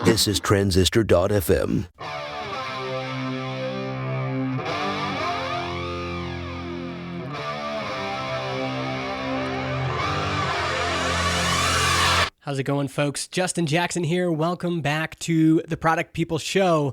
This is Transistor.fm. How's it going, folks? Justin Jackson here. Welcome back to the Product People Show.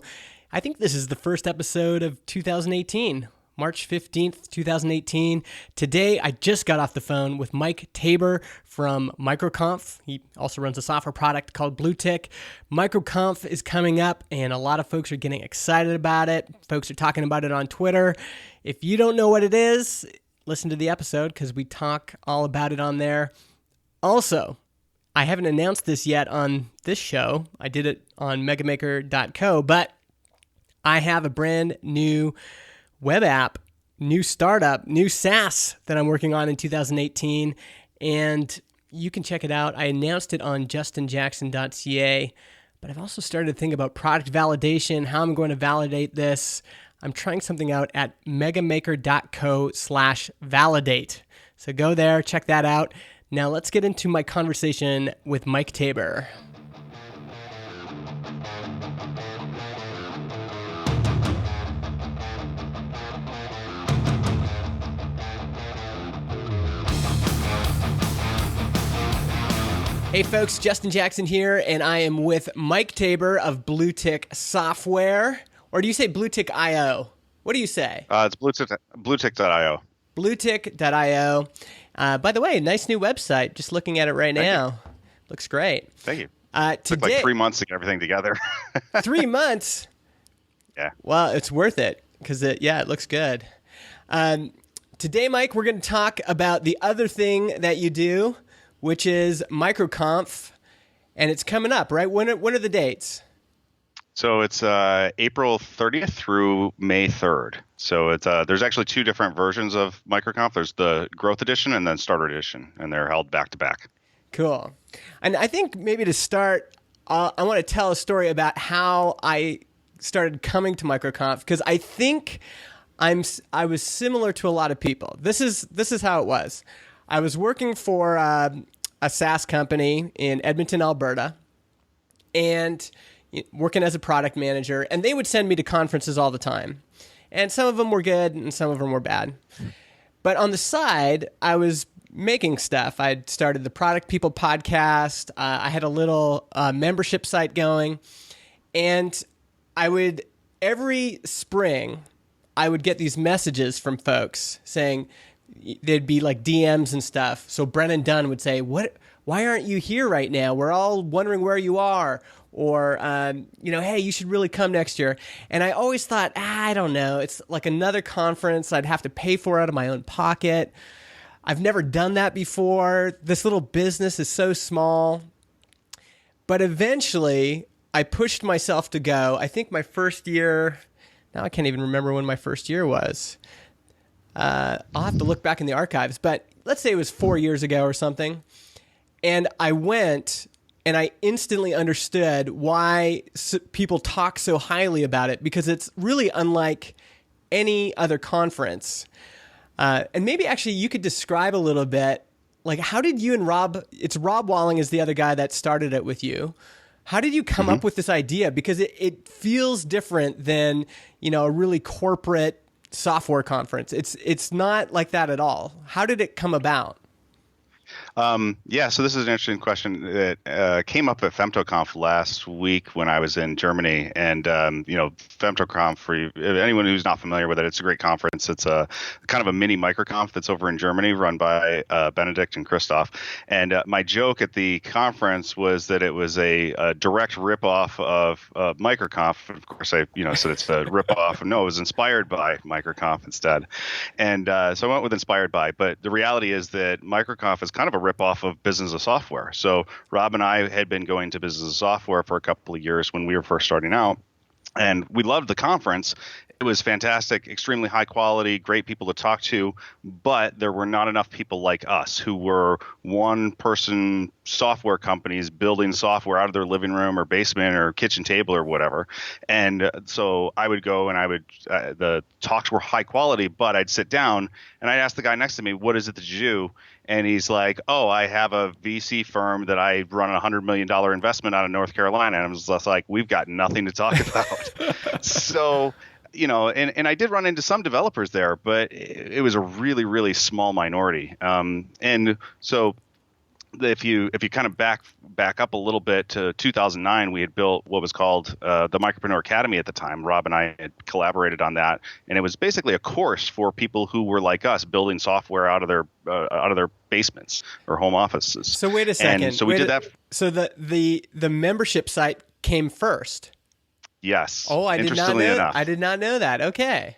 I think this is the first episode of 2018, March 15th, 2018. Today, I just got off the phone with Mike Tabor from MicroConf. He also runs a software product called BlueTick. MicroConf is coming up, and a lot of folks are getting excited about it. Folks are talking about it on Twitter. If you don't know what it is, listen to the episode because we talk all about it on there. Also, I haven't announced this yet on this show. I did it on megamaker.co, but I have a brand new web app, new startup, new SaaS that I'm working on in 2018, and you can check it out. I announced it on justinjackson.ca, but I've also started to think about product validation, how I'm going to validate this. I'm trying something out at megamaker.co/validate. So go there, check that out. Now let's get into my conversation with Mike Tabor. Hey folks, Justin Jackson here, and I am with Mike Tabor of BlueTick Software. Or do you say BlueTick.io? What do you say? It's BlueTick.io. BlueTick.io. By the way, nice new website. Just looking at it right now. Looks great. Thank you. Took like 3 months to get everything together. 3 months? Yeah. Well, it's worth it because it looks good. Today, Mike, we're going to talk about the other thing that you do, which is MicroConf, and it's coming up, right? When are the dates? So it's April 30th through May 3rd. So it's there's actually two different versions of MicroConf. There's the Growth Edition and then Starter Edition, and they're held back to back. Cool. And I think maybe to start, I want to tell a story about how I started coming to MicroConf, because I think I was similar to a lot of people. This is how it was. I was working for a SaaS company in Edmonton, Alberta, and working as a product manager, and they would send me to conferences all the time. And some of them were good and some of them were bad. But on the side, I was making stuff. I'd started the Product People podcast. I had a little membership site going. And every spring, I would get these messages from folks saying, they'd be like DMs and stuff. So Brennan Dunn would say, why aren't you here right now? We're all wondering where you are. Or, hey, you should really come next year. And I always thought, I don't know. It's like another conference. I'd have to pay for out of my own pocket. I've never done that before. This little business is so small. But eventually, I pushed myself to go. I think my first year, now I can't even remember when my first year was. I'll have to look back in the archives. But let's say it was 4 years ago or something. And I went, and I instantly understood why people talk so highly about it, because it's really unlike any other conference. And maybe actually you could describe a little bit, like how did you and Rob Walling is the other guy that started it with you. How did you come up with this idea? Because it feels different than, a really corporate software conference. It's not like that at all. How did it come about? So this is an interesting question that came up at FemtoConf last week when I was in Germany. And, FemtoConf, for anyone who's not familiar with it, it's a great conference. It's a kind of a mini MicroConf that's over in Germany run by Benedict and Christoph. And my joke at the conference was that it was a direct ripoff of MicroConf. Of course, I said it's a ripoff. No, it was inspired by MicroConf instead. And so I went with inspired by. But the reality is that MicroConf is kind of a ripoff of Business of Software. So Rob and I had been going to Business of Software for a couple of years when we were first starting out, and we loved the conference. It was fantastic, extremely high quality, great people to talk to, but there were not enough people like us who were one-person software companies building software out of their living room or basement or kitchen table or whatever. And so I would go and the talks were high quality, but I'd sit down and I'd ask the guy next to me, what is it that you do? and he's like, "Oh, I have a VC firm that I run a $100 million investment out of North Carolina." And I was just like, "We've got nothing to talk about." So, and I did run into some developers there, but it was a really, really small minority. And so if you kind of back up a little bit to 2009, we had built what was called the Micropreneur Academy at the time. Rob and I had collaborated on that, and it was basically a course for people who were like us, building software out of their basements or home offices. So wait a second. And so we did that. So the membership site came first. Yes. Oh, I did not know. Enough. I did not know that. Okay.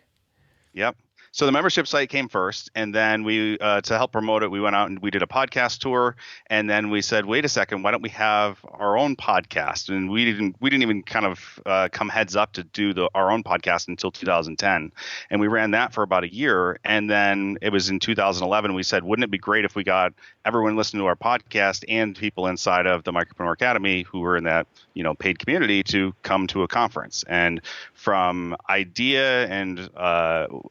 Yep. So the membership site came first, and then we, to help promote it, we went out and we did a podcast tour, and then we said, wait a second, why don't we have our own podcast? And we didn't even kind of come heads up to do our own podcast until 2010, and we ran that for about a year, and then it was in 2011 we said, wouldn't it be great if we got everyone listening to our podcast and people inside of the Micropreneur Academy who were in that paid community to come to a conference? And from idea and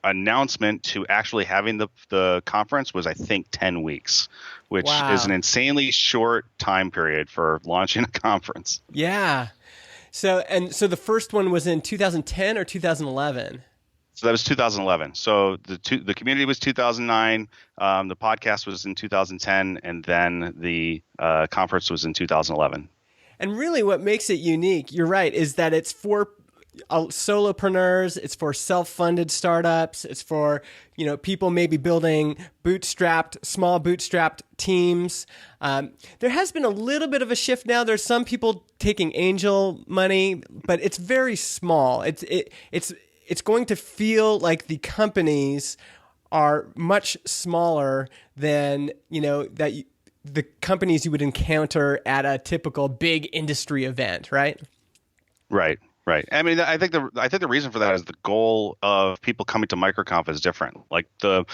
announcement to actually having the conference was, I think, 10 weeks, which Wow. is an insanely short time period for launching a conference. Yeah. So the first one was in 2010 or 2011? So that was 2011. So the community was 2009. The podcast was in 2010, and then the conference was in 2011. And really what makes it unique, you're right, is that it's for solopreneurs, it's for self-funded startups, it's for people maybe building small bootstrapped teams. There has been a little bit of a shift now. There's some people taking angel money, but it's very small. It's going to feel like the companies are much smaller than the companies you would encounter at a typical big industry event, right? Right. Right. I mean, I think the reason for that is the goal of people coming to MicroConf is different. Like the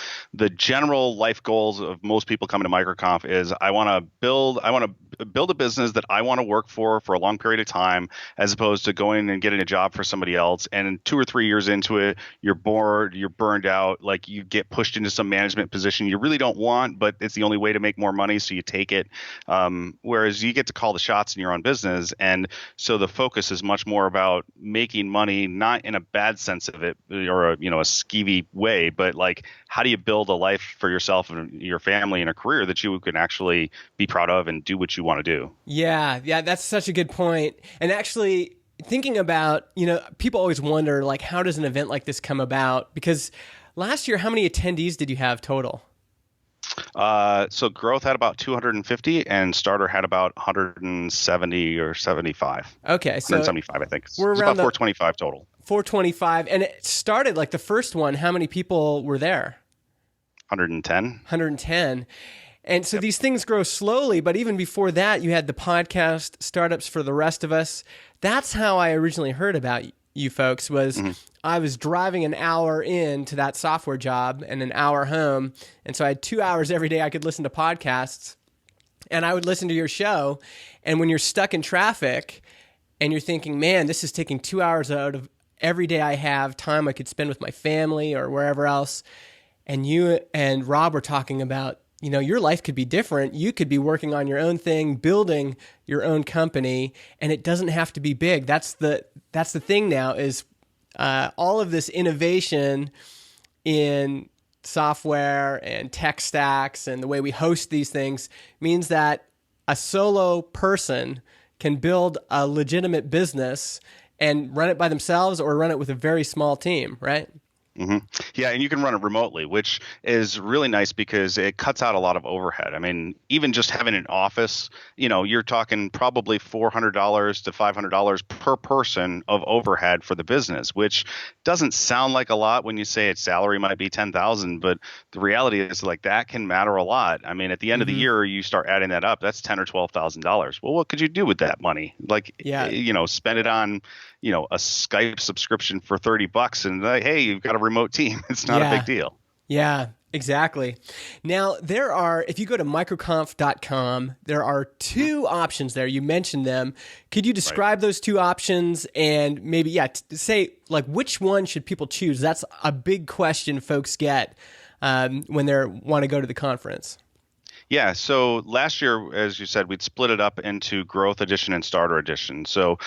general life goals of most people coming to MicroConf is I want to build a business that I want to work for a long period of time, as opposed to going and getting a job for somebody else. And 2 or 3 years into it, you're bored, you're burned out, like you get pushed into some management position you really don't want, but it's the only way to make more money, so you take it. Whereas you get to call the shots in your own business, and so the focus is much more about making money, not in a bad sense of it or a skeevy way, but like how do you build a life for yourself and your family and a career that you can actually be proud of and do what you want to do. Yeah, that's such a good point. And actually thinking about, people always wonder, like, how does an event like this come about? Because last year, how many attendees did you have total? So Growth had about 250 and Starter had about 170 or 75. Okay. So 175, I think. We're it's around about 425 total. 425. And it started like the first one. How many people were there? 110. 110. And so these things grow slowly, but even before that, you had the podcast, Startups for the Rest of Us. That's how I originally heard about you folks was I was driving an hour into that software job and an hour home. And so I had 2 hours every day I could listen to podcasts, and I would listen to your show. And when you're stuck in traffic and you're thinking, man, this is taking 2 hours out of every day I have, time I could spend with my family or wherever else. And you and Rob were talking about, your life could be different. You could be working on your own thing, building your own company, and it doesn't have to be big. That's the thing now is all of this innovation in software and tech stacks and the way we host these things means that a solo person can build a legitimate business and run it by themselves or run it with a very small team, right? Mm-hmm. Yeah, and you can run it remotely, which is really nice because it cuts out a lot of overhead. I mean, even just having an office, you're talking probably $400 to $500 per person of overhead for the business, which doesn't sound like a lot when you say its salary might be $10,000, but the reality is like that can matter a lot. I mean, at the end of the year, you start adding that up, that's $10,000 or $12,000. Well, what could you do with that money? Like, spend it on, a Skype subscription for $30 and like, hey, you've got a remote team. It's not a big deal. Yeah, exactly. Now, if you go to microconf.com, there are two options there. You mentioned them. Could you describe those two options and maybe, say, like, which one should people choose? That's a big question folks get when they want to go to the conference. Yeah, so last year, as you said, we'd split it up into Growth Edition and Starter Edition. So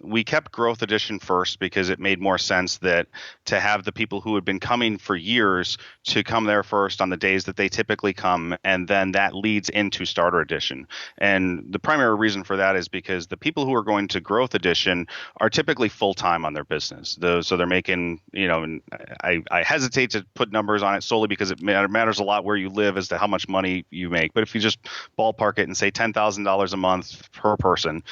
we kept Growth Edition first because it made more sense that to have the people who had been coming for years to come there first on the days that they typically come, and then that leads into Starter Edition. And the primary reason for that is because the people who are going to Growth Edition are typically full-time on their business. So they're making, and I hesitate to put numbers on it solely because it matters a lot where you live as to how much money you make. But if you just ballpark it and say $10,000 a month per person,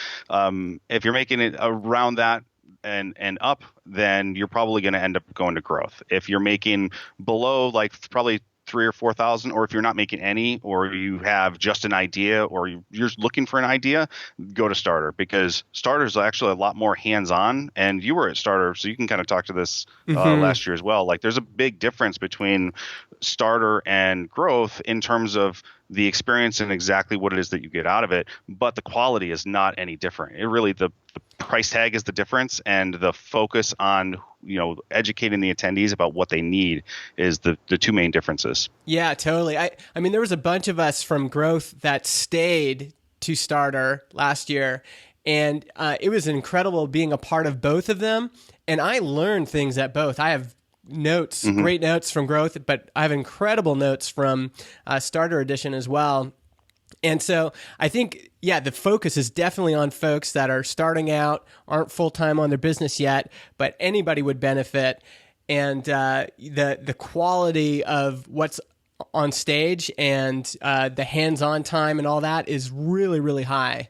if you're making it around that and up, then you're probably going to end up going to growth. If you're making below, like probably 3,000 or 4,000, or if you're not making any, or you have just an idea, or you're just looking for an idea, go to Starter, because Starter is actually a lot more hands-on. And you were at Starter, so you can kind of talk to this last year as well. Like, there's a big difference between Starter and Growth in terms of the experience and exactly what it is that you get out of it, but the quality is not any different. It really, the price tag is the difference, and the focus on educating the attendees about what they need is the two main differences. Yeah, totally. I mean, there was a bunch of us from Growth that stayed to Starter last year, and it was incredible being a part of both of them. And I learned things at both. I have notes, great notes from Growth, but I have incredible notes from Starter Edition as well. And so I think, the focus is definitely on folks that are starting out, aren't full-time on their business yet, but anybody would benefit. And the quality of what's on stage and the hands-on time and all that is really, really high.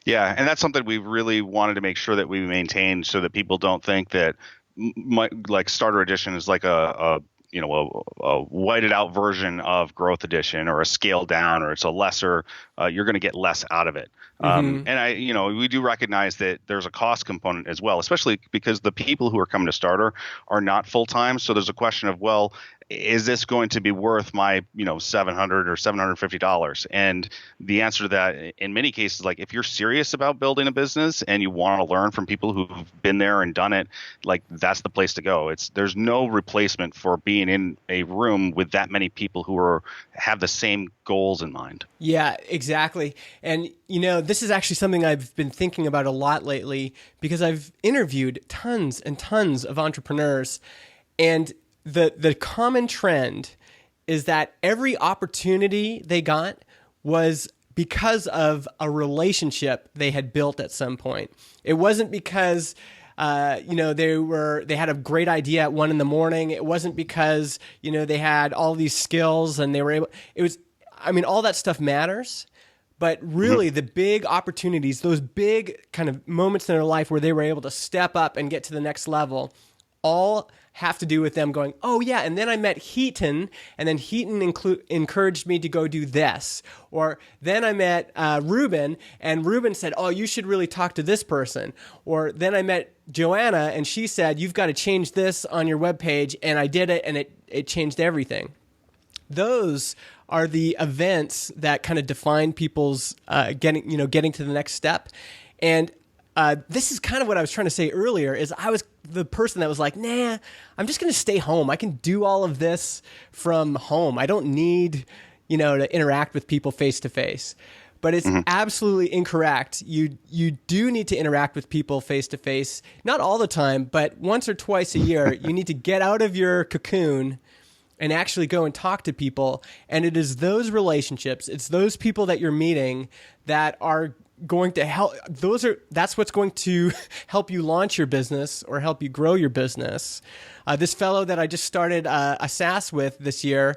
Yeah, and that's something we really wanted to make sure that we maintain, so that people don't think that like Starter Edition is like a whited out version of Growth Edition, or a scaled down, or it's a lesser, you're going to get less out of it. And we do recognize that there's a cost component as well, especially because the people who are coming to Starter are not full-time. So there's a question of, well, is this going to be worth my, $700 or $750? And the answer to that, in many cases, like, if you're serious about building a business and you want to learn from people who've been there and done it, like, that's the place to go. There's no replacement for being in a room with that many people who have the same goals in mind. Yeah, exactly. And, this is actually something I've been thinking about a lot lately, because I've interviewed tons and tons of entrepreneurs, and the common trend is that every opportunity they got was because of a relationship they had built at some point. It wasn't because they had a great idea at 1 a.m. It wasn't because they had all these skills and they were able. It was, all that stuff matters, but really the big opportunities, those big kind of moments in their life where they were able to step up and get to the next level, all have to do with them going, oh yeah, and then I met Heaton, and then Heaton encouraged me to go do this. Or then I met Ruben, and Ruben said, oh, you should really talk to this person. Or then I met Joanna, and she said, you've got to change this on your webpage, and I did it, and it changed everything. Those are the events that kind of define people's getting to the next step. And this is kind of what I was trying to say earlier, is I was the person that was like, nah, I'm just going to stay home. I can do all of this from home. I don't need, to interact with people face to face. But it's absolutely incorrect. You do need to interact with people face to face, not all the time, but once or twice a year. You need to get out of your cocoon and actually go and talk to people. And it is those relationships, it's those people that you're meeting that are going to help. That's what's going to help you launch your business or help you grow your business. This fellow that I just started a SaaS with this year,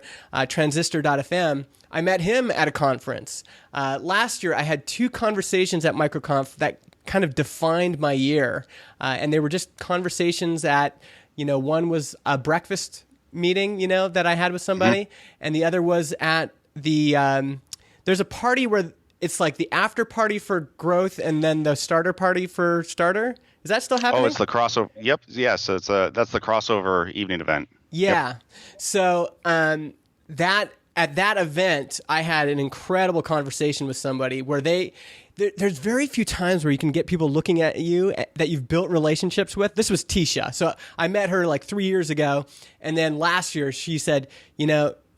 Transistor.fm, I met him at a conference. Last year, I had 2 conversations at MicroConf that kind of defined my year. And they were just conversations at, one was a breakfast meeting, that I had with somebody. And the other was at the, there's a party where it's like the after party for Growth and then the starter party for Starter. Is that still happening? Oh, it's the crossover. Yep. Yeah. So that's the crossover evening event. Yeah. Yep. So at that event, I had an incredible conversation with somebody where there's very few times where you can get people looking at you that you've built relationships with. This was Tisha. So I met her like 3 years ago. And then last year she said,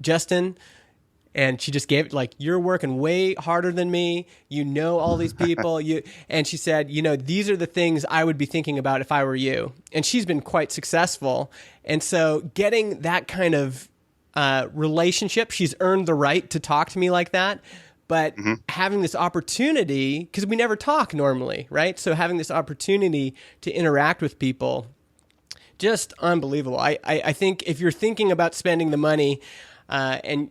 Justin, And she just gave it like, you're working way harder than me. You know all these people. And she said, these are the things I would be thinking about if I were you. And she's been quite successful. And so getting that kind of relationship, she's earned the right to talk to me like that. But having this opportunity, because we never talk normally, right? So having this opportunity to interact with people, just unbelievable. I think if you're thinking about spending the money and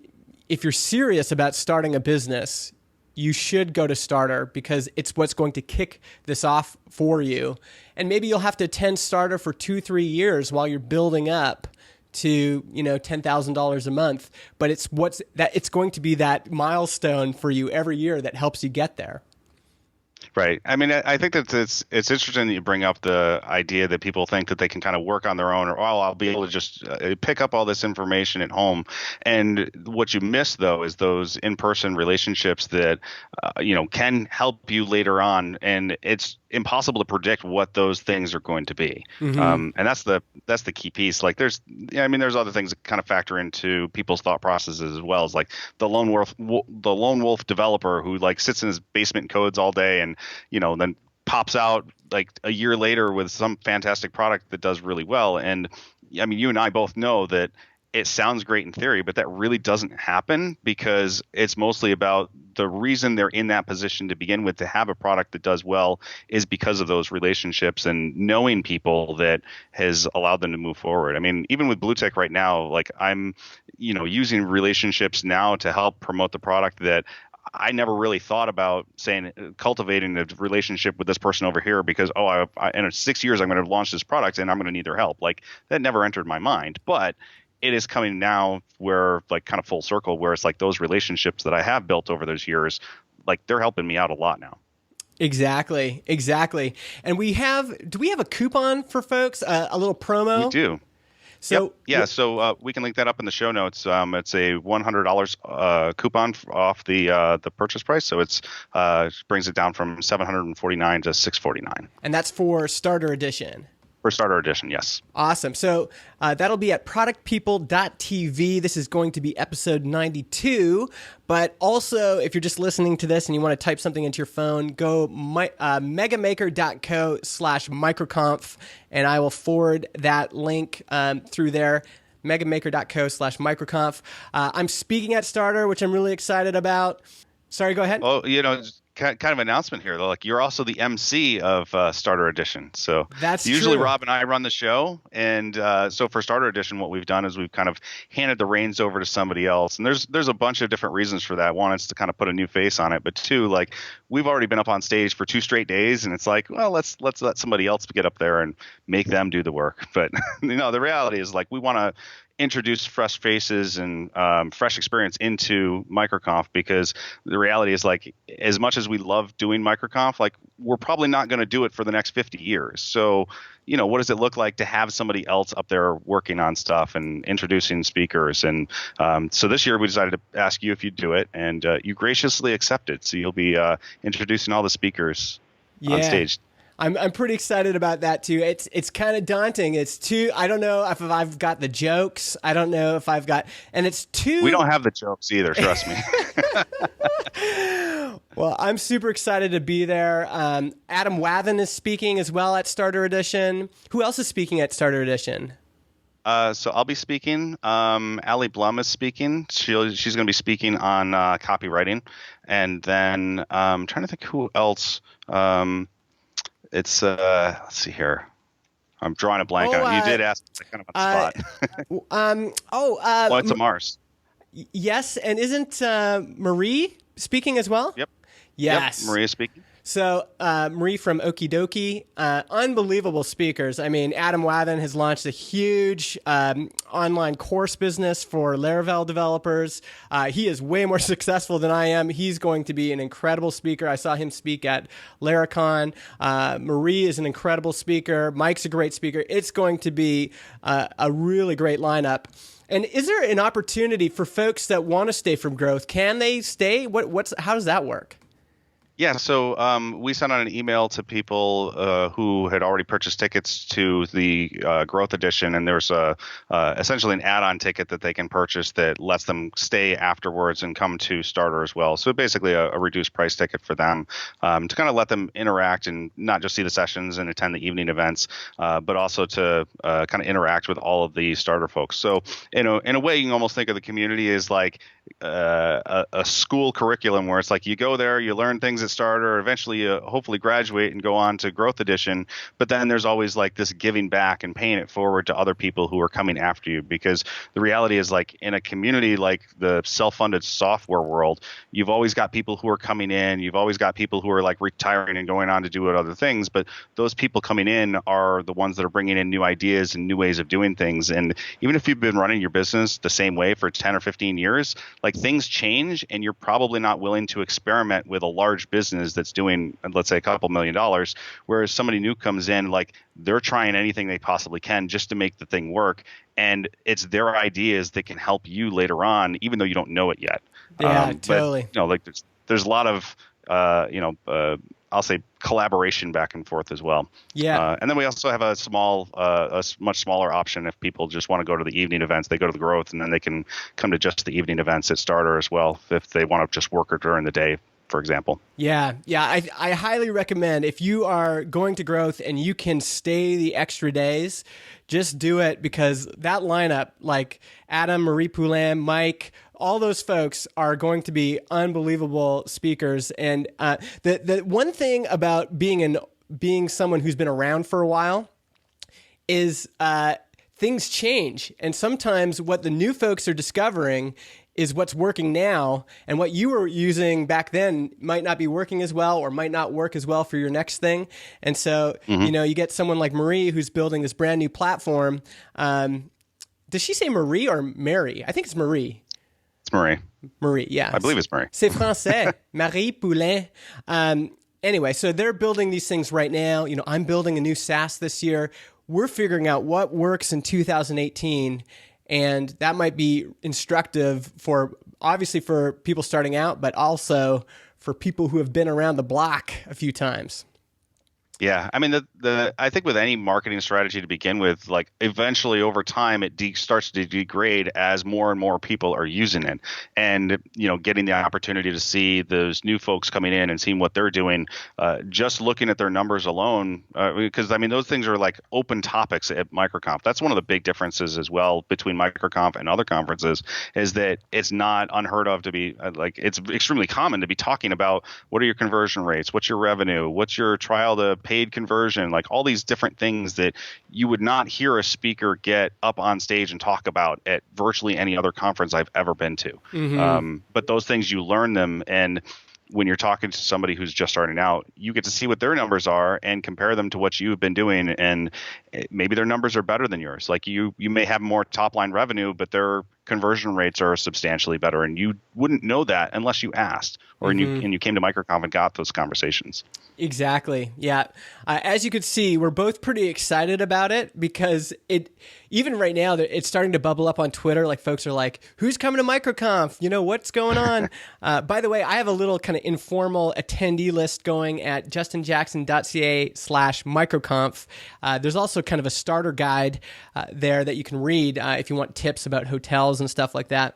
if you're serious about starting a business, you should go to Starter because it's what's going to kick this off for you. And maybe you'll have to attend Starter for 2-3 years while you're building up to $10,000 a month, but it's going to be that milestone for you every year that helps you get there. Right. I mean, I think that it's interesting that you bring up the idea that people think that they can kind of work on their own, or I'll be able to just pick up all this information at home. And what you miss though is those in-person relationships that can help you later on, and it's impossible to predict what those things are going to be. And that's the key piece. Like there's other things that kind of factor into people's thought processes as well, as like the lone wolf developer who like sits in his basement and codes all day and then pops out like a year later with some fantastic product that does really well. And I mean, you and I both know that it sounds great in theory, but that really doesn't happen because it's mostly about the reason they're in that position to begin with, to have a product that does well, is because of those relationships and knowing people that has allowed them to move forward. I mean, even with Blue Tech right now, like I'm, using relationships now to help promote the product that I never really thought about cultivating a relationship with this person over here because, in 6 years, I'm going to launch this product and I'm going to need their help. Like that never entered my mind, but it is coming now where like kind of full circle, where it's like those relationships that I have built over those years, like they're helping me out a lot now. Exactly. And do we have a coupon for folks, a little promo? We do. So So we can link that up in the show notes. It's a $100 coupon off the purchase price, so it's brings it down from $749 to $649. And that's for Starter Edition. For Starter Edition, yes. Awesome. So that'll be at productpeople.tv. This is going to be episode 92. But also, if you're just listening to this and you want to type something into your phone, go megamaker.co/microconf, and I will forward that link through there. megamaker.co/microconf. I'm speaking at Starter, which I'm really excited about. Sorry, go ahead. Well, kind of announcement here though. Like you're also the MC of Starter Edition. So that's usually true. Rob and I run the show, and so for Starter Edition, what we've done is we've kind of handed the reins over to somebody else. And there's a bunch of different reasons for that. One is to kind of put a new face on it, but two, like we've already been up on stage for 2 straight days, and it's like, well, let's let somebody else get up there and make them do the work. But the reality is like we want to introduce fresh faces and fresh experience into MicroConf, because the reality is like as much as we love doing MicroConf, like we're probably not going to do it for the next 50 years. So, what does it look like to have somebody else up there working on stuff and introducing speakers? And so this year we decided to ask you if you'd do it, and you graciously accepted. So you'll be introducing all the speakers on stage. I'm pretty excited about that too. It's kind of daunting. I don't know if I've got the jokes. I don't know if I've got, and it's too. We don't have the jokes either. Trust me. Well, I'm super excited to be there. Adam Wathen is speaking as well at Starter Edition. Who else is speaking at Starter Edition? So I'll be speaking. Allie Blum is speaking. She's going to be speaking on copywriting, and then I'm trying to think who else. It's let's see here. I'm drawing a blank on it. You did ask kind of on the spot. Well, it's a Mars. Yes, and isn't Marie speaking as well? Yep. Yes. Yep, Marie is speaking. So Marie from Okie Dokie, unbelievable speakers. I mean, Adam Wathen has launched a huge online course business for Laravel developers. He is way more successful than I am. He's going to be an incredible speaker. I saw him speak at Laracon. Marie is an incredible speaker. Mike's a great speaker. It's going to be a really great lineup. And is there an opportunity for folks that want to stay from growth? Can they stay? How does that work? Yeah, so we sent out an email to people who had already purchased tickets to the Growth Edition, and there's essentially an add-on ticket that they can purchase that lets them stay afterwards and come to Starter as well. So basically a reduced price ticket for them to kind of let them interact and not just see the sessions and attend the evening events, but also to kind of interact with all of the Starter folks. So in a way, you can almost think of the community as like a school curriculum where it's like you go there, you learn things at Starter, eventually you hopefully graduate and go on to Growth Edition. But then there's always like this giving back and paying it forward to other people who are coming after you, because the reality is like in a community like the self-funded software world, you've always got people who are coming in, you've always got people who are like retiring and going on to do other things. But those people coming in are the ones that are bringing in new ideas and new ways of doing things. And even if you've been running your business the same way for 10 or 15 years, like things change and you're probably not willing to experiment with a large business that's doing, let's say, a couple $1,000,000, whereas somebody new comes in, like they're trying anything they possibly can just to make the thing work. And it's their ideas that can help you later on, even though you don't know it yet. Yeah, totally. But, like there's a lot of, I'll say collaboration back and forth as well. Yeah. And then we also have a much smaller option if people just want to go to the evening events. They go to the Growth, and then they can come to just the evening events at Starter as well if they want to just work it during the day, for example. Yeah. I highly recommend, if you are going to Growth and you can stay the extra days, just do it, because that lineup, like Adam, Marie Poulin, Mike, all those folks are going to be unbelievable speakers. And the one thing about being someone who's been around for a while is things change. And sometimes what the new folks are discovering is what's working now, and what you were using back then might not be working as well, or might not work as well for your next thing. And so, you get someone like Marie who's building this brand new platform. Does she say Marie or Mary? I think it's Marie. It's Marie. Marie, yeah. I believe it's Marie. C'est français. Marie Poulin. Anyway, so they're building these things right now. I'm building a new SaaS this year. We're figuring out what works in 2018, and that might be instructive obviously for people starting out, but also for people who have been around the block a few times. Yeah, I mean, I think with any marketing strategy to begin with, like eventually over time, it starts to degrade as more and more people are using it, and getting the opportunity to see those new folks coming in and seeing what they're doing, just looking at their numbers alone, because I mean those things are like open topics at MicroConf. That's one of the big differences as well between MicroConf and other conferences, is that it's not unheard of to be it's extremely common to be talking about what are your conversion rates, what's your revenue, what's your trial to paid conversion, like all these different things that you would not hear a speaker get up on stage and talk about at virtually any other conference I've ever been to. Mm-hmm. But those things, you learn them, and when you're talking to somebody who's just starting out, you get to see what their numbers are and compare them to what you've been doing, and maybe their numbers are better than yours. Like you may have more top line revenue, but their conversion rates are substantially better, and you wouldn't know that unless you asked, or and you came to MicroConf and got those conversations. Exactly. Yeah. As you could see, we're both pretty excited about it, because even right now, it's starting to bubble up on Twitter. Like folks are like, who's coming to MicroConf? What's going on? By the way, I have a little kind of informal attendee list going at justinjackson.ca/microconf. There's also kind of a starter guide there that you can read if you want tips about hotels and stuff like that.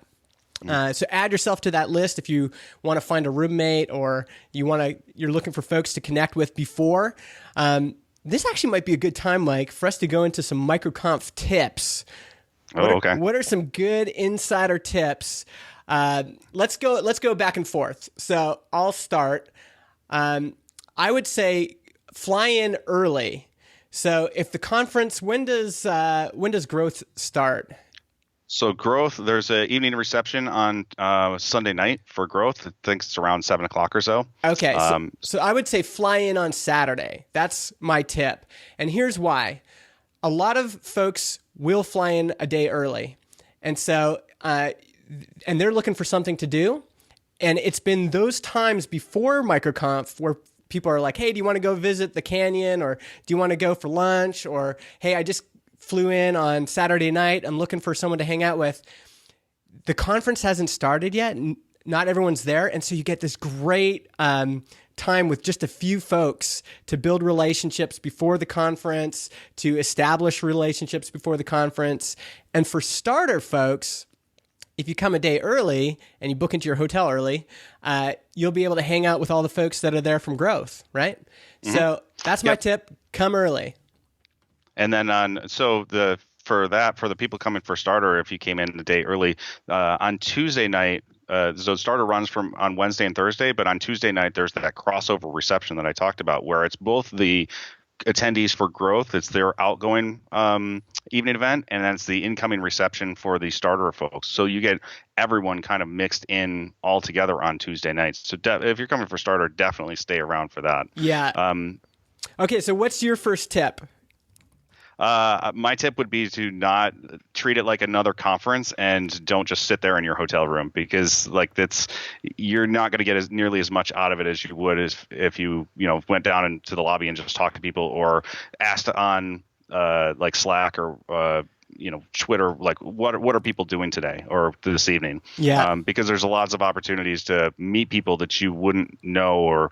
So add yourself to that list if you want to find a roommate, or you're looking for folks to connect with before. This actually might be a good time, Mike, for us to go into some MicroConf tips. Okay. What are some good insider tips? Let's go back and forth. So I'll start. I would say fly in early. So if the conference, when does Growth start? So Growth, there's an evening reception on Sunday night for Growth. I think it's around 7:00 or so. Okay, so I would say fly in on Saturday. That's my tip. And here's why. A lot of folks will fly in a day early. And so, and they're looking for something to do. And it's been those times before MicroConf where people are like, hey, do you want to go visit the canyon? Or do you want to go for lunch? Or, hey, I just flew in on Saturday night. I'm looking for someone to hang out with. The conference hasn't started yet. Not everyone's there. And so you get this great time with just a few folks to build relationships before the conference, to establish relationships before the conference. And for starter folks, if you come a day early and you book into your hotel early, you'll be able to hang out with all the folks that are there from growth, right? Mm-hmm. So that's my tip. Come early. And then for the people coming for starter, if you came in a day early, on Tuesday night, so starter runs on Wednesday and Thursday, but on Tuesday night, there's that crossover reception that I talked about, where it's both the attendees for growth, it's their outgoing evening event, and then it's the incoming reception for the starter folks. So you get everyone kind of mixed in all together on Tuesday nights. So if you're coming for starter, definitely stay around for that. Yeah. Okay, so what's your first tip? My tip would be to not treat it like another conference, and don't just sit there in your hotel room, because you're not going to get nearly as much out of it as you would if you went down into the lobby and just talked to people, or asked on like Slack or Twitter, like what are people doing today or this evening? Yeah. Because there's lots of opportunities to meet people that you wouldn't know, or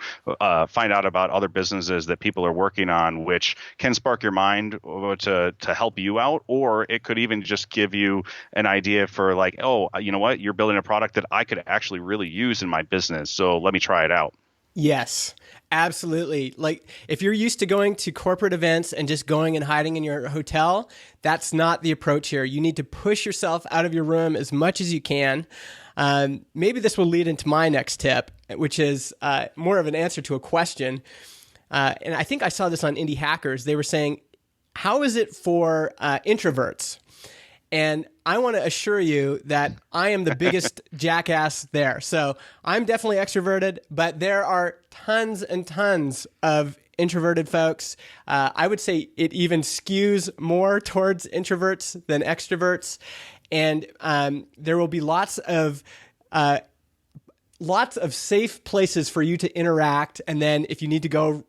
find out about other businesses that people are working on, which can spark your mind to help you out, or it could even just give you an idea for like, oh, you know what, you're building a product that I could actually really use in my business, so let me try it out. Yes, absolutely. Like if you're used to going to corporate events and just going and hiding in your hotel, that's not the approach here. You need to push yourself out of your room as much as you can. Maybe this will lead into my next tip, which is more of an answer to a question. And I think I saw this on Indie Hackers. They were saying, how is it for introverts? And I want to assure you that I am the biggest jackass there. So I'm definitely extroverted, but there are tons and tons of introverted folks. I would say it even skews more towards introverts than extroverts. And there will be lots of safe places for you to interact. And then if you need to go,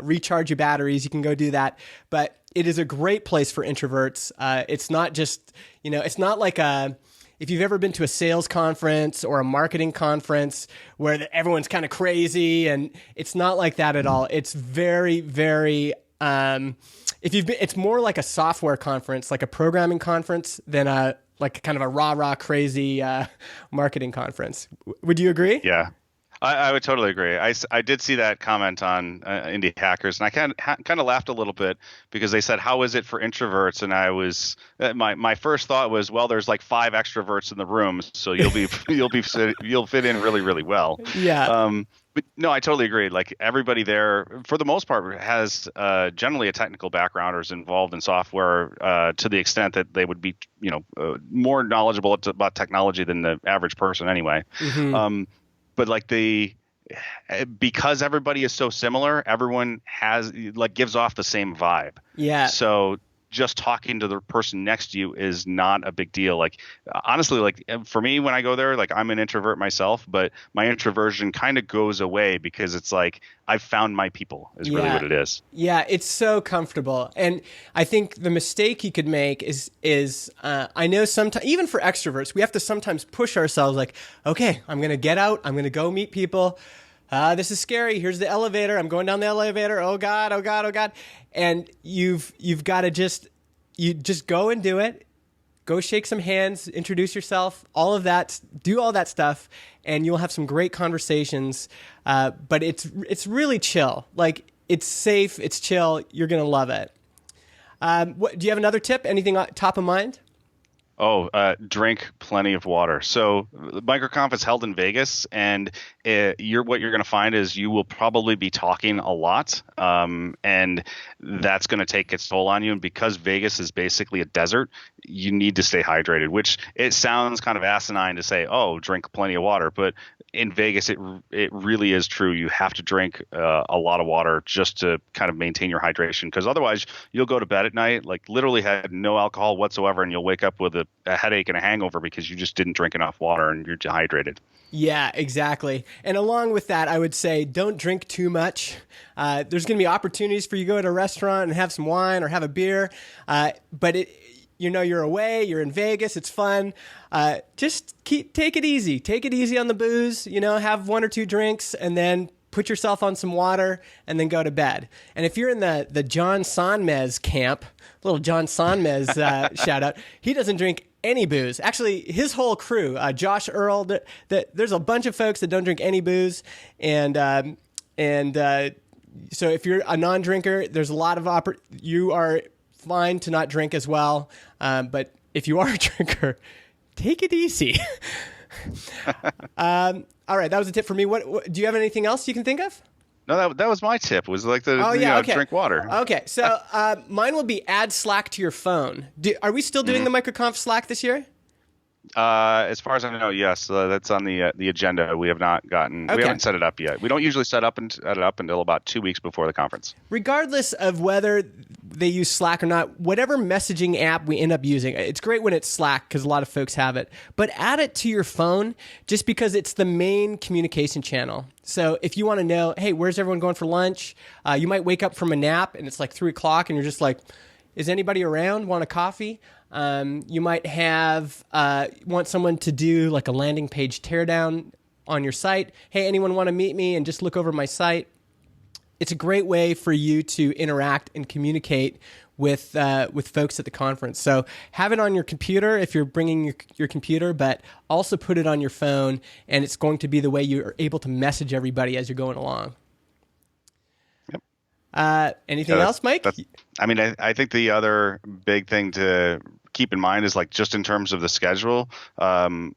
recharge your batteries, you can go do that. But it is a great place for introverts. It's not just, it's not like if you've ever been to a sales conference or a marketing conference where everyone's kind of crazy, and it's not like that at all. It's very, very, it's more like a software conference, like a programming conference, than like kind of a rah-rah crazy marketing conference. Would you agree? Yeah. I would totally agree. I did see that comment on Indie Hackers, and I kind of laughed a little bit, because they said, how is it for introverts? And I was my first thought was, well, there's like 5 extroverts in the room, so you'll fit in really, really well. Yeah. But no, I totally agree. Like everybody there, for the most part, has generally a technical background or is involved in software to the extent that they would be, more knowledgeable about technology than the average person anyway. Mm-hmm. But because everybody is so similar, everyone gives off the same vibe. Yeah. So just talking to the person next to you is not a big deal. Like, honestly, like for me, when I go there, like I'm an introvert myself, but my introversion kind of goes away, because it's like I've found my people is really what it is. Yeah, it's so comfortable. And I think the mistake you could make is I know sometimes, even for extroverts, we have to sometimes push ourselves like, okay, I'm going to get out. I'm going to go meet people. This is scary. Here's the elevator. I'm going down the elevator. Oh God, oh God, oh God. And you've got to just go and do it. Go shake some hands, introduce yourself, all of that, do all that stuff, and you'll have some great conversations. But it's really chill. Like, it's safe, it's chill. You're going to love it. Do you have another tip? Anything top of mind? Drink plenty of water. So MicroConf is held in Vegas, and what you're going to find is you will probably be talking a lot, and that's going to take its toll on you. And because Vegas is basically a desert, you need to stay hydrated, which it sounds kind of asinine to say, oh, drink plenty of water. But in Vegas, it really is true. You have to drink a lot of water just to kind of maintain your hydration, because otherwise you'll go to bed at night, like literally had no alcohol whatsoever, and you'll wake up with a headache and a hangover because you just didn't drink enough water and you're dehydrated. Yeah, exactly. And along with that, I would say don't drink too much. There's going to be opportunities for you to go to a restaurant and have some wine or have a beer, but you're away, you're in Vegas, it's fun. Just take it easy. Take it easy on the booze, have 1 or 2 drinks, and then put yourself on some water, and then go to bed. And if you're in the John Sonmez camp, little John Sonmez shout out, he doesn't drink any booze. Actually, his whole crew, Josh Earl, there's a bunch of folks that don't drink any booze, and so if you're a non-drinker, there's a lot of you are fine to not drink as well. But if you are a drinker, take it easy. All right, that was a tip for me. What do you have anything else you can think of? No, that was my tip. Was like drink water. Okay, so mine will be add Slack to your phone. Are we still doing the MicroConf Slack this year? As far as I know, yes. That's on the agenda. We have not gotten. Okay. We haven't set it up yet. We don't usually set it up until about 2 weeks before the conference. Regardless of whether they use Slack or not, whatever messaging app we end up using, it's great when it's Slack because a lot of folks have it. But add it to your phone just because it's the main communication channel. So if you want to know, hey, where's everyone going for lunch? You might wake up from a nap and it's like 3 o'clock and you're just like, is anybody around? Want a coffee? You might want someone to do like a landing page teardown on your site. Hey, anyone want to meet me and just look over my site? It's a great way for you to interact and communicate with folks at the conference. So have it on your computer if you're bringing your computer, but also put it on your phone, and it's going to be the way you're able to message everybody as you're going along. Yep. Anything else, Mike? I think the other big thing to keep in mind is like just in terms of the schedule,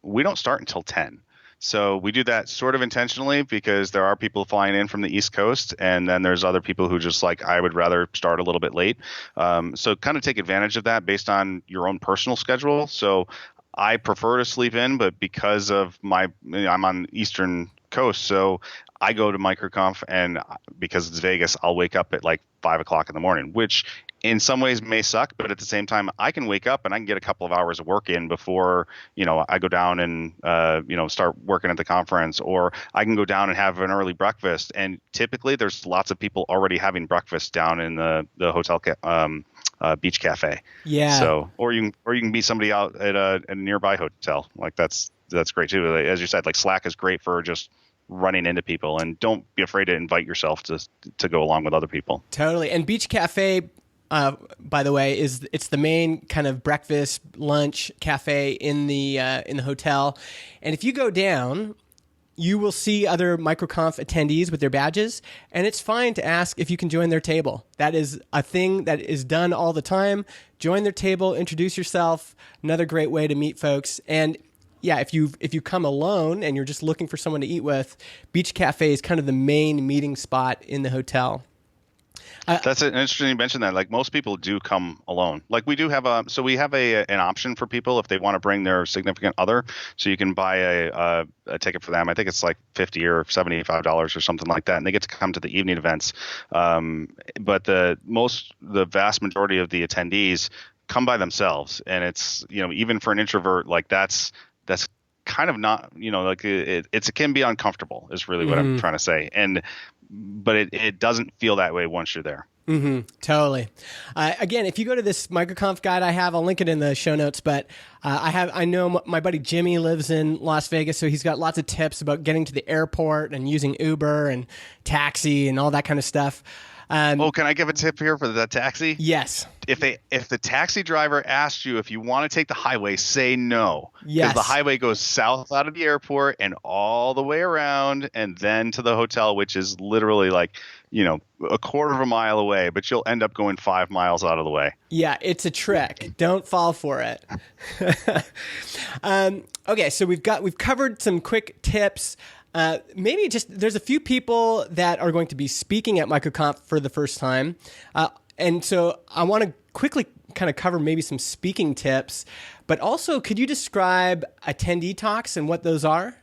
we don't start until 10. So we do that sort of intentionally because there are people flying in from the East Coast, and then there's other people who just like, I would rather start a little bit late. So kind of take advantage of that based on your own personal schedule. So I prefer to sleep in, but because of I'm on the Eastern Coast, so I go to MicroConf, and because it's Vegas, I'll wake up at like 5 o'clock in the morning, which in some ways may suck, but at the same time, I can wake up and I can get a couple of hours of work in before, I go down and, start working at the conference, or I can go down and have an early breakfast. And typically there's lots of people already having breakfast down in the hotel beach cafe. Yeah. So, or you can meet somebody out at a nearby hotel. Like that's great too. As you said, like Slack is great for just running into people, and don't be afraid to invite yourself to go along with other people. Totally. And Beach Cafe, by the way, it's the main kind of breakfast, lunch cafe in the hotel. And if you go down, you will see other MicroConf attendees with their badges, and it's fine to ask if you can join their table. That is a thing that is done all the time. Join their table, introduce yourself. Another great way to meet folks. And yeah, if you come alone and you're just looking for someone to eat with, Beach Cafe is kind of the main meeting spot in the hotel. That's interesting you mentioned that. Like most people do come alone. Like we do have an option for people if they want to bring their significant other. So you can buy a ticket for them. I think it's like $50 or $75 or something like that, and they get to come to the evening events. But the vast majority of the attendees come by themselves, and it's even for an introvert, like that's kind of not like it can be uncomfortable is really what I'm trying to say, but it doesn't feel that way once you're there. Mm-hmm. Totally. Again, if you go to this MicroConf guide I have, I'll link it in the show notes, but I know my buddy Jimmy lives in Las Vegas, so he's got lots of tips about getting to the airport and using Uber and taxi and all that kind of stuff. Can I give a tip here for the taxi? Yes. If the taxi driver asks you if you want to take the highway, say no. Yes. Because the highway goes south out of the airport and all the way around and then to the hotel, which is literally like, a quarter of a mile away, but you'll end up going 5 miles out of the way. Yeah, it's a trick. Don't fall for it. Okay, so we've covered some quick tips. Maybe there's a few people that are going to be speaking at MicroConf for the first time. And so I want to quickly kind of cover maybe some speaking tips, but also could you describe attendee talks and what those are?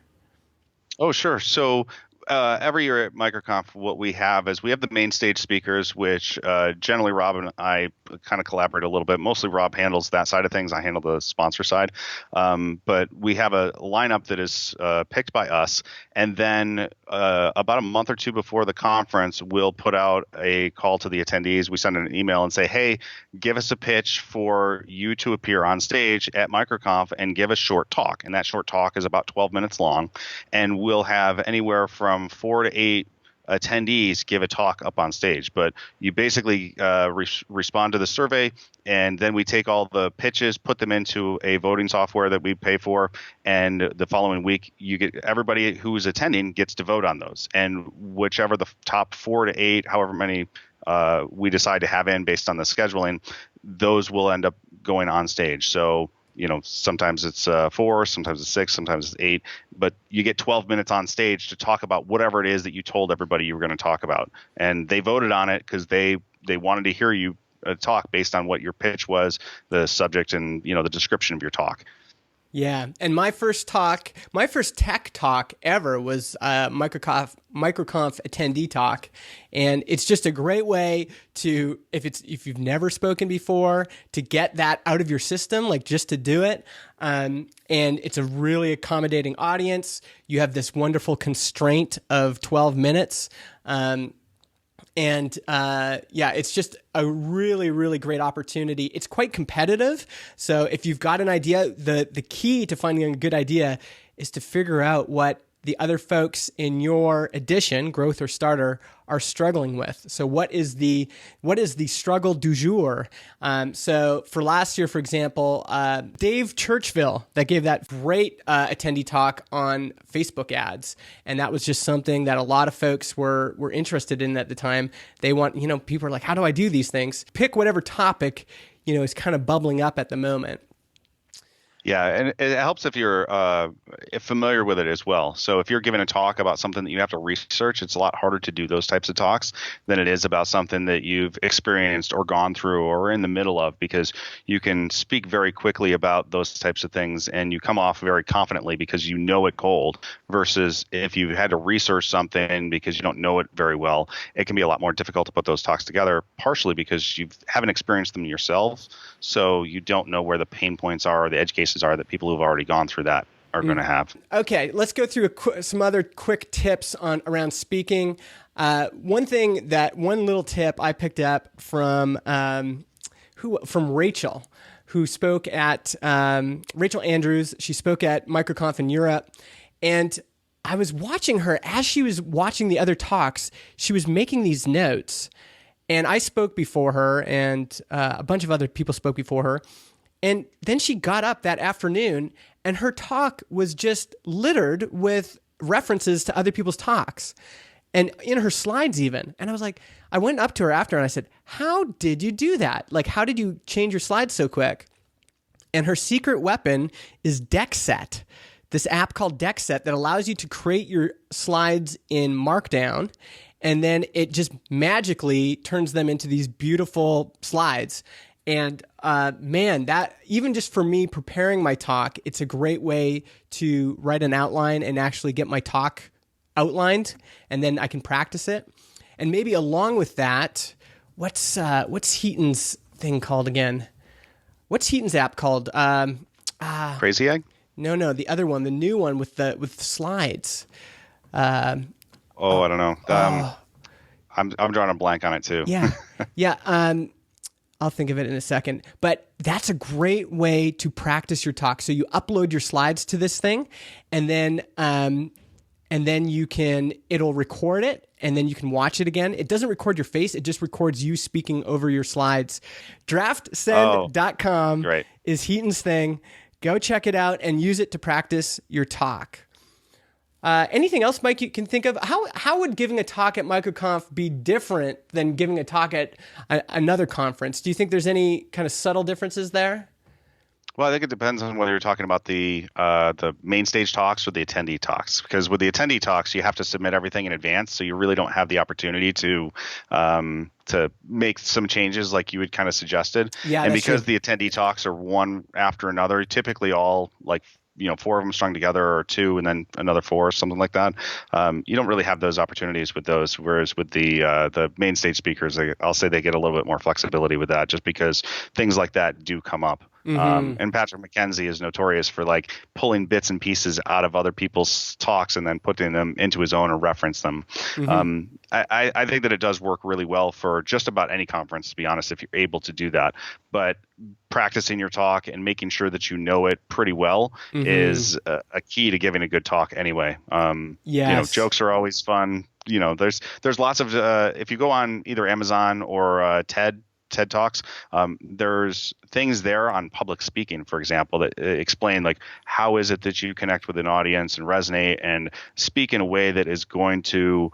Oh, sure. So every year at MicroConf, what we have is we have the main stage speakers, which generally Rob and I kind of collaborate a little bit. Mostly Rob handles that side of things. I handle the sponsor side. But we have a lineup that is picked by us. And then about a month or two before the conference, we'll put out a call to the attendees. We send an email and say, hey, give us a pitch for you to appear on stage at MicroConf and give a short talk. And that short talk is about 12 minutes long. And we'll have anywhere from 4 to 8 attendees give a talk up on stage. But you basically respond to the survey, and then we take all the pitches, put them into a voting software that we pay for, and the following week you get everybody who is attending gets to vote on those, and whichever the top 4 to 8, however many we decide to have in based on the scheduling, those will end up going on stage. So sometimes it's 4, sometimes it's 6, sometimes it's 8, but you get 12 minutes on stage to talk about whatever it is that you told everybody you were going to talk about. And they voted on it because they wanted to hear you talk based on what your pitch was, the subject, and the description of your talk. Yeah, and my first tech talk ever was MicroConf attendee talk, and it's just a great way to, if you've never spoken before, to get that out of your system, like just to do it. And it's a really accommodating audience. You have this wonderful constraint of 12 minutes. It's just a really, really great opportunity. It's quite competitive. So if you've got an idea, the key to finding a good idea is to figure out what the other folks in your edition, growth or starter, are struggling with. So what is the struggle du jour? So for last year, for example, Dave Churchville, that gave that great attendee talk on Facebook ads. And that was just something that a lot of folks were interested in at the time. They want, people are like, how do I do these things? Pick whatever topic, is kind of bubbling up at the moment. Yeah, and it helps if you're familiar with it as well. So if you're giving a talk about something that you have to research, it's a lot harder to do those types of talks than it is about something that you've experienced or gone through or in the middle of, because you can speak very quickly about those types of things and you come off very confidently because you know it cold, versus if you had to research something because you don't know it very well, it can be a lot more difficult to put those talks together, partially because you haven't experienced them yourself, so you don't know where the pain points are or the edge cases are that people who've already gone through that are going to have. Okay, let's go through some other quick tips around speaking. One little tip I picked up from Rachel, who spoke at Rachel Andrews. She spoke at MicroConf in Europe, and I was watching her as she was watching the other talks. She was making these notes, and I spoke before her, and a bunch of other people spoke before her. And then she got up that afternoon, and her talk was just littered with references to other people's talks, and in her slides even. And I was like, I went up to her after and I said, how did you do that? Like, how did you change your slides so quick? And her secret weapon is DeckSet, this app called DeckSet that allows you to create your slides in Markdown, and then it just magically turns them into these beautiful slides. And that even just for me preparing my talk, it's a great way to write an outline and actually get my talk outlined, and then I can practice it. And maybe along with that, what's Heaton's thing called again? What's Heaton's app called? Crazy Egg? No, the other one, the new one with the slides. I don't know. I'm drawing a blank on it too. Yeah. I'll think of it in a second. But that's a great way to practice your talk. So you upload your slides to this thing, and then it'll record it, and then you can watch it again. It doesn't record your face. It just records you speaking over your slides. DraftSend.com is Heaton's thing. Go check it out and use it to practice your talk. Anything else, Mike, you can think of? How would giving a talk at MicroConf be different than giving a talk at another conference? Do you think there's any kind of subtle differences there? Well, I think it depends on whether you're talking about the main stage talks or the attendee talks. Because with the attendee talks, you have to submit everything in advance, so you really don't have the opportunity to make some changes like you had kind of suggested. Yeah, and because the attendee talks are one after another, typically all 4 of them strung together, or 2 and then another 4, something like that. You don't really have those opportunities with those. Whereas with the main stage speakers, I'll say they get a little bit more flexibility with that, just because things like that do come up. And Patrick McKenzie is notorious for like pulling bits and pieces out of other people's talks and then putting them into his own or reference them. I think that it does work really well for just about any conference, to be honest, if you're able to do that. But practicing your talk and making sure that you know it pretty well is a key to giving a good talk anyway. Jokes are always fun. There's lots of if you go on either Amazon or TED Talks, there's things there on public speaking, for example, that explain like how is it that you connect with an audience and resonate and speak in a way that is going to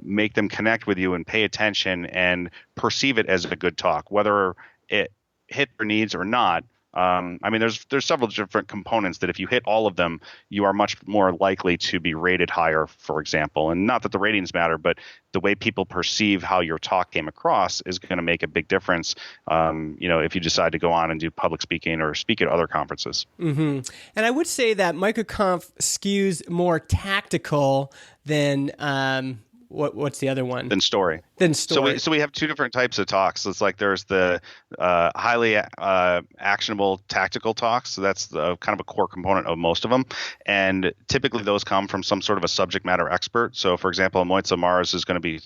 make them connect with you and pay attention and perceive it as a good talk, whether it hit their needs or not. There's several different components that if you hit all of them, you are much more likely to be rated higher, for example. And not that the ratings matter, but the way people perceive how your talk came across is going to make a big difference, if you decide to go on and do public speaking or speak at other conferences. And I would say that MicroConf skews more tactical than what's the other one? Than story. So we have two different types of talks. It's like there's the highly actionable tactical talks. So that's kind of a core component of most of them. And typically those come from some sort of a subject matter expert. So for example, Moitza Mars is going to be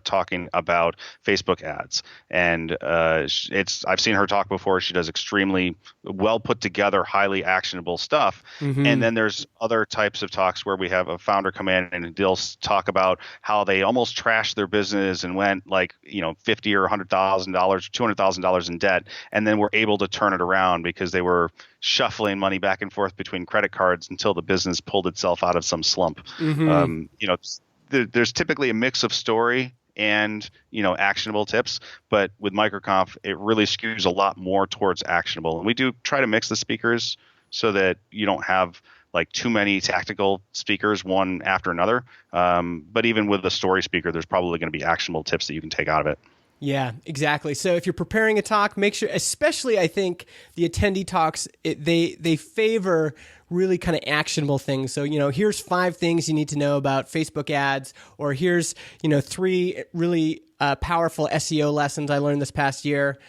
talking about Facebook ads. And I've seen her talk before. She does extremely well put together, highly actionable stuff. And then there's other types of talks where we have a founder come in and they'll talk about how they almost trashed their business and went like, $50,000 or $100,000 or $200,000 in debt, and then were able to turn it around because they were shuffling money back and forth between credit cards until the business pulled itself out of some slump. There's typically a mix of story and actionable tips, but with MicroConf, it really skews a lot more towards actionable. And we do try to mix the speakers so that you don't have like too many tactical speakers one after another. But even with the story speaker, there's probably going to be actionable tips that you can take out of it. Yeah, exactly. So if you're preparing a talk, make sure, especially I think the attendee talks, they favor really kind of actionable things. So, here's 5 things you need to know about Facebook ads, or here's, 3 really powerful SEO lessons I learned this past year.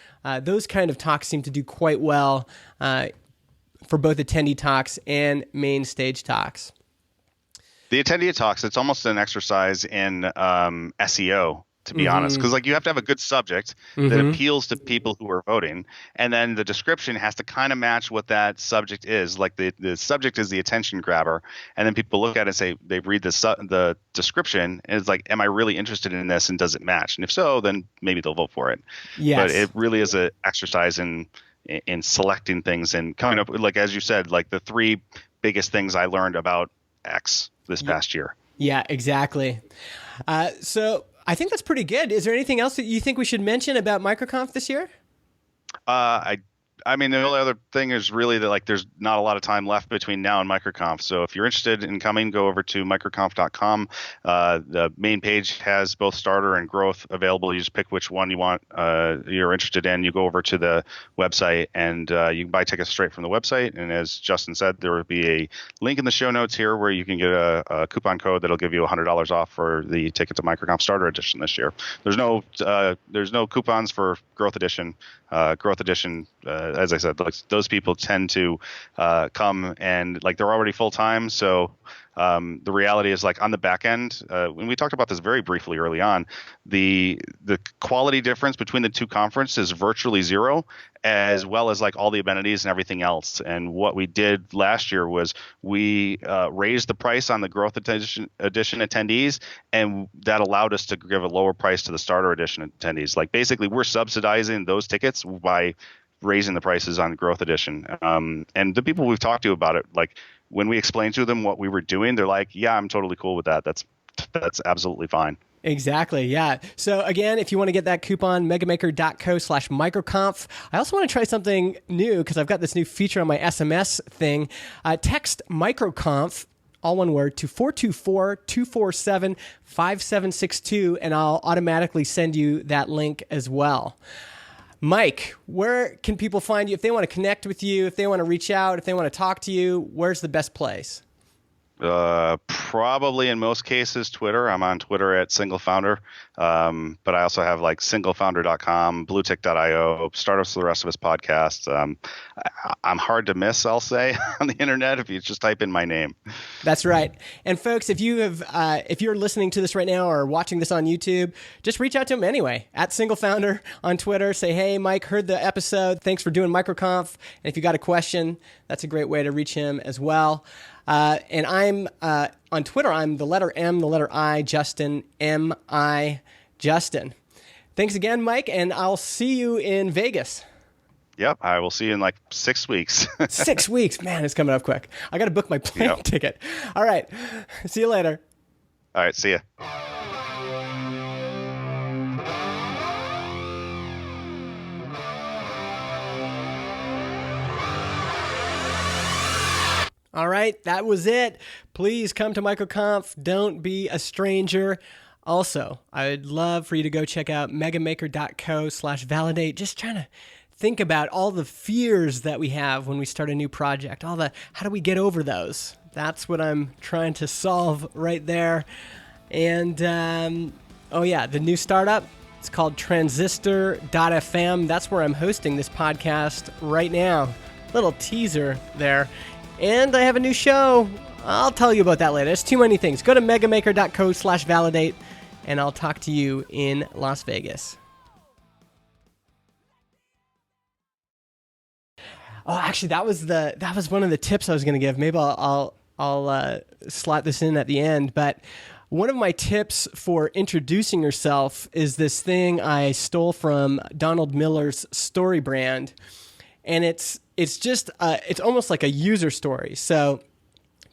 Those kind of talks seem to do quite well for both attendee talks and main stage talks. The attendee talks, it's almost an exercise in SEO, to be honest, because like you have to have a good subject that appeals to people who are voting, and then the description has to kind of match what that subject is. Like the subject is the attention grabber, and then people look at it and say they read the description and it's like, am I really interested in this, and does it match? And if so, then maybe they'll vote for it. Yes. But it really is an exercise in selecting things and coming up with, like as you said, like the 3 biggest things I learned about X this past year. Yeah, exactly. So I think that's pretty good. Is there anything else that you think we should mention about MicroConf this year? The only other thing is really that like there's not a lot of time left between now and MicroConf. So if you're interested in coming, go over to microconf.com. The main page has both starter and growth available. You just pick which one you're interested in. You go over to the website and you can buy tickets straight from the website. And as Justin said, there will be a link in the show notes here where you can get a coupon code that'll give you $100 off for the ticket to MicroConf Starter Edition this year. There's no coupons for Growth Edition. Growth Edition, as I said, like those people tend to come and like they're already full time. So the reality is like on the back end, when we talked about this very briefly early on, the quality difference between the 2 conferences is virtually zero, as well as like all the amenities and everything else. And what we did last year was we raised the price on the Growth Edition attendees, and that allowed us to give a lower price to the Starter Edition attendees. Like basically we're subsidizing those tickets by raising the prices on Growth Edition. And the people we've talked to about it, like when we explained to them what we were doing, they're like, yeah, I'm totally cool with that. That's absolutely fine. Exactly. Yeah. So again, if you want to get that coupon, megamaker.co/microconf. I also want to try something new because I've got this new feature on my SMS thing. Text MicroConf, all one word, to 424-247-5762, and I'll automatically send you that link as well. Mike, where can people find you if they want to connect with you, if they want to reach out, if they want to talk to you? Where's the best place? Probably in most cases Twitter. I'm on Twitter at single founder, but I also have like singlefounder.com, bluetick.io, Startups for the Rest of Us podcast. I'm hard to miss, I'll say, on the internet if you just type in my name. That's right. And folks, if you're listening to this right now or watching this on YouTube, just reach out to him anyway at singlefounder on Twitter. Say, hey, Mike, heard the episode. Thanks for doing MicroConf. And if you got a question, that's a great way to reach him as well. And I'm on Twitter. I'm the letter M, the letter I, Justin, M-I, Justin. Thanks again, Mike, and I'll see you in Vegas. Yep, I will see you in like 6 weeks. 6 weeks. Man, it's coming up quick. I got to book my plane ticket. All right. See you later. All right, see ya. All right, that was it. Please come to MicroConf. Don't be a stranger. Also, I'd love for you to go check out megamaker.co/validate. Just trying to think about all the fears that we have when we start a new project. How do we get over those? That's what I'm trying to solve right there. And, the new startup, it's called transistor.fm. That's where I'm hosting this podcast right now. Little teaser there. And I have a new show. I'll tell you about that later. It's too many things. Go to megamaker.co/validate, and I'll talk to you in Las Vegas. Oh, actually, that was one of the tips I was going to give. Maybe I'll slot this in at the end. But one of my tips for introducing yourself is this thing I stole from Donald Miller's Story brand, and it's just it's almost like a user story. So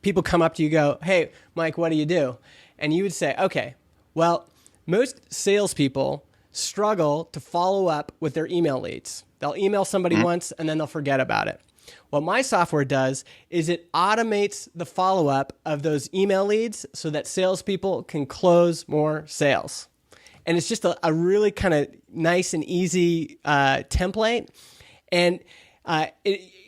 people come up to you, go, "Hey, Mike, what do you do?" And you would say, "Okay, well, most salespeople struggle to follow up with their email leads. They'll email somebody once and then they'll forget about it. What my software does is it automates the follow-up of those email leads so that salespeople can close more sales." And it's just a really kind of nice and easy template. And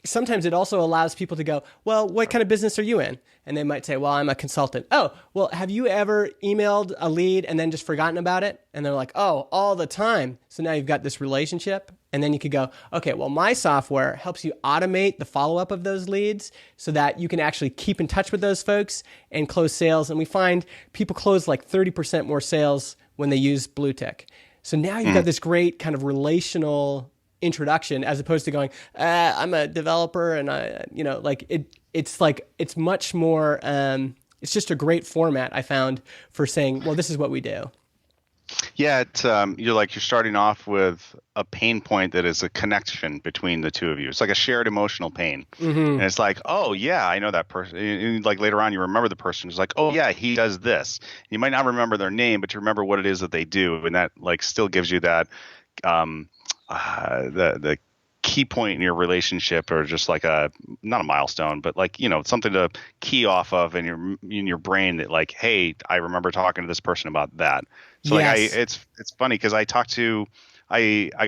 sometimes it also allows people to go, "Well, what kind of business are you in?" And they might say, "Well, I'm a consultant." "Oh, well, have you ever emailed a lead and then just forgotten about it?" And they're like, "Oh, all the time." So now you've got this relationship. And then you could go, "Okay, well, my software helps you automate the follow-up of those leads so that you can actually keep in touch with those folks and close sales." And we find people close like 30% more sales when they use BlueTick. So now you've got this great kind of relational introduction, as opposed to going, "I'm a developer," and it's much more. It's just a great format I found for saying, "Well, this is what we do." Yeah, you're starting off with a pain point that is a connection between the two of you. It's like a shared emotional pain, and it's like, "Oh yeah, I know that person." And like later on, you remember the person. It's like, "Oh yeah, he does this." You might not remember their name, but you remember what it is that they do, and that like still gives you that. The key point in your relationship, or just like not a milestone, but like, something to key off of in your brain that like, "Hey, I remember talking to this person about that." So yes. It's funny because I got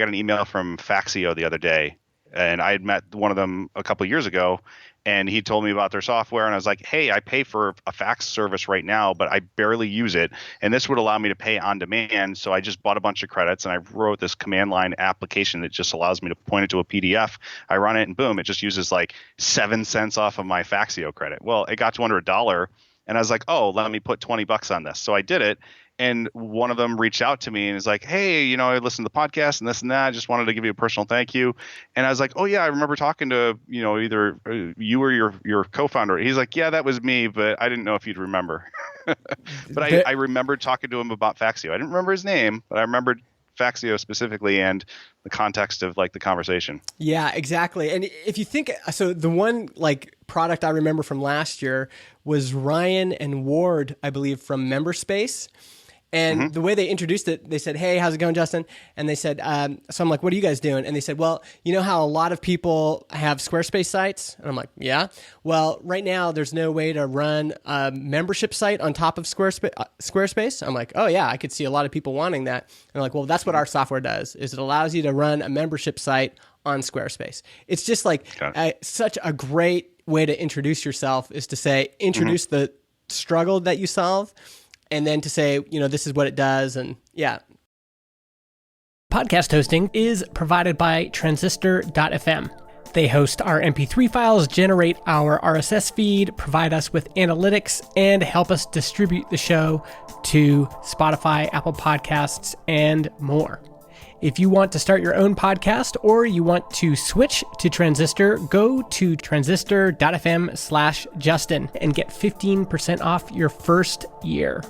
an email from Faxio the other day, and I had met one of them a couple of years ago, and he told me about their software, and I was like, "Hey, I pay for a fax service right now, but I barely use it, and this would allow me to pay on demand." So I just bought a bunch of credits, and I wrote this command line application that just allows me to point it to a PDF. I run it, and boom, it just uses like 7 cents off of my Faxio credit. Well, it got to under $1, and I was like, "Oh, let me put $20 on this." So I did it. And one of them reached out to me and is like, "Hey, I listened to the podcast and this and that. I just wanted to give you a personal thank you." And I was like, "Oh yeah, I remember talking to, either you or your co-founder." He's like, "Yeah, that was me, but I didn't know if you'd remember." But I remembered talking to him about Faxio. I didn't remember his name, but I remembered Faxio specifically and the context of like the conversation. Yeah, exactly. And if you think, so the one like product I remember from last year was Ryan and Ward, I believe, from MemberSpace. And the way they introduced it, they said, "Hey, how's it going, Justin?" And they said, so I'm like, "What are you guys doing?" And they said, "Well, you know how a lot of people have Squarespace sites?" And I'm like, "Yeah." "Well, right now there's no way to run a membership site on top of Squarespace." I'm like, "Oh yeah, I could see a lot of people wanting that." And they're like, "Well, that's what our software does, is it allows you to run a membership site on Squarespace." It's just like such a great way to introduce yourself, is to say, introduce the struggle that you solve, and then to say, this is what it does. And yeah. Podcast hosting is provided by Transistor.fm. They host our MP3 files, generate our RSS feed, provide us with analytics, and help us distribute the show to Spotify, Apple Podcasts, and more. If you want to start your own podcast or you want to switch to Transistor, go to transistor.fm/Justin and get 15% off your first year.